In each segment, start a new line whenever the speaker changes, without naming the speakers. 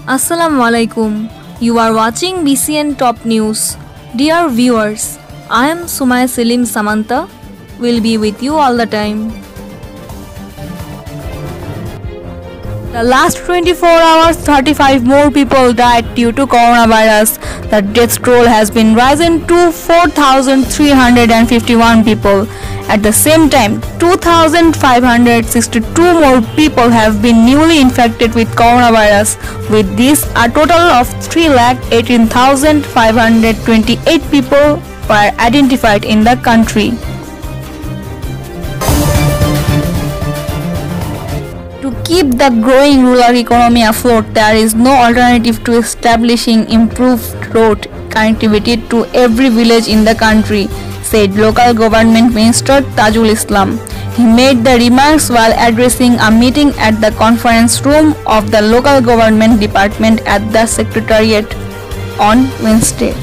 Assalamualaikum. You are watching BCN Top News. Dear viewers, I am Sumaya Selim Samanta. Will be with you all the time. The last 24 hours, 35 more people died due to coronavirus. The death toll has been risen to 4,351 people. At the same time, 2,562 more people have been newly infected with coronavirus. With this, a total of 3,18,528 people were identified in the country. To keep the growing rural economy afloat, there is no alternative to establishing improved road connectivity to every village in the country, said Local Government Minister Tajul Islam. He made the remarks while addressing a meeting at the conference room of the Local Government Department at the Secretariat on Wednesday.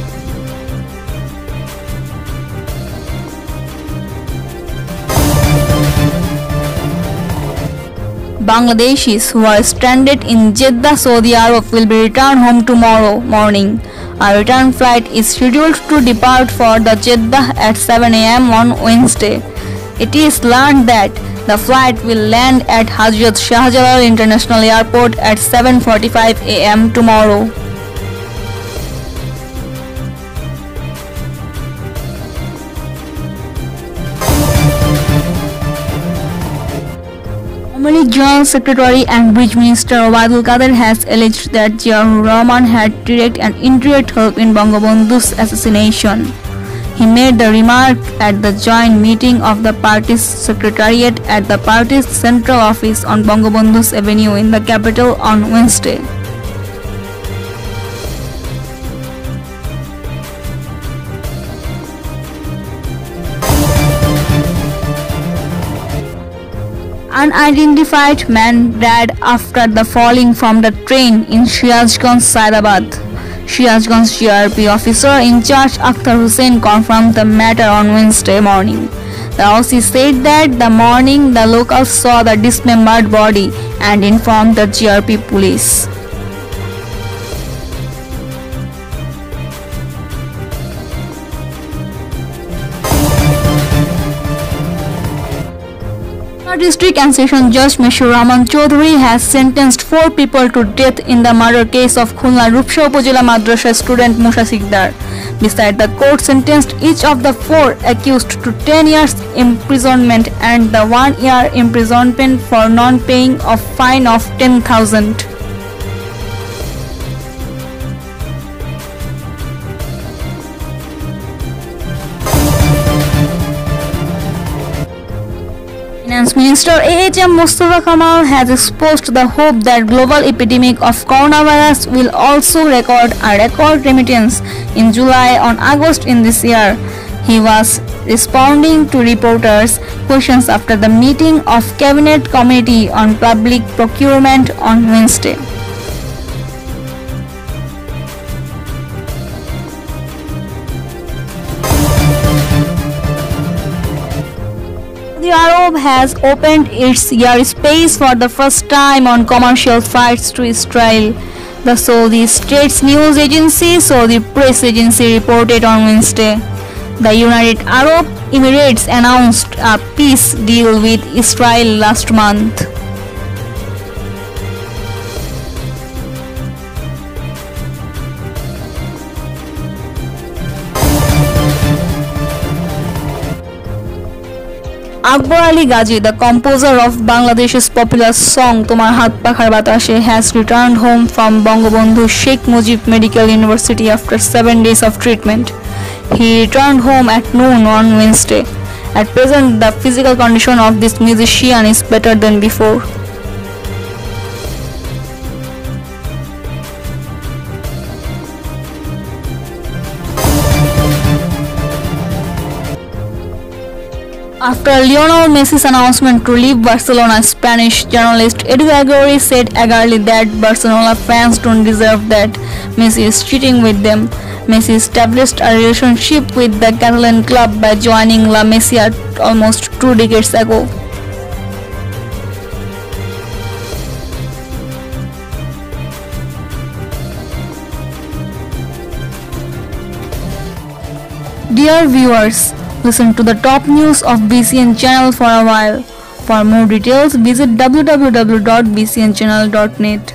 Bangladeshis who are stranded in Jeddah, Saudi Arabia will be returned home tomorrow morning. A return flight is scheduled to depart for the Jeddah at 7 a.m. on Wednesday. It is learned that the flight will land at Hazrat Shahjalal International Airport at 7:45 a.m. tomorrow. Formerly General Secretary and Bridge Minister Obaidul Kader has alleged that Ziaur Rahman had direct and indirect help in Bangabandhu's assassination. He made the remark at the joint meeting of the party's secretariat at the party's central office on Bangabandhu's Avenue in the capital on Wednesday. Unidentified man died after the falling from the train in Shiazganj, Saidabad. Shiazganj GRP officer in charge Akhtar Hussain confirmed the matter on Wednesday morning. The OC said that the morning the locals saw the dismembered body and informed the GRP police. District and Session Judge Meshur Rahman Chaudhary has sentenced 4 people to death in the murder case of Khulna Rupsha Upazila Madrasa student Musa Sikdar. Besides, the court sentenced each of the 4 accused to 10 years imprisonment and the 1 year imprisonment for non-paying of fine of 10,000. Finance Minister AHM Mustafa Kamal has expressed the hope that global epidemic of coronavirus will also record a record remittance in July and August in this year. He was responding to reporters' questions after the meeting of Cabinet Committee on Public Procurement on Wednesday. Saudi Arabia has opened its airspace for the first time on commercial flights to Israel. The Saudi State's news agency, Saudi Press Agency, reported on Wednesday. The United Arab Emirates announced a peace deal with Israel last month. Akbar Ali Ghazi, the composer of Bangladesh's popular song Tomar Hat Pakhar Batashe, has returned home from Bangabandhu Sheikh Mujib Medical University after 7 days of treatment. He returned home at noon on Wednesday. At present, the physical condition of this musician is better than before. After Lionel Messi's announcement to leave Barcelona, Spanish journalist Edu Aguirre said Aguirre that Barcelona fans don't deserve that Messi is cheating with them. Messi established a relationship with the Catalan club by joining La Masia almost 2 decades ago. Dear viewers, listen to the top news of BCN channel for a while. For more details, visit www.bcnchannel.net.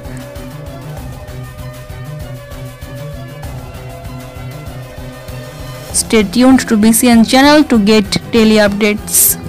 Stay tuned to BCN channel to get daily updates.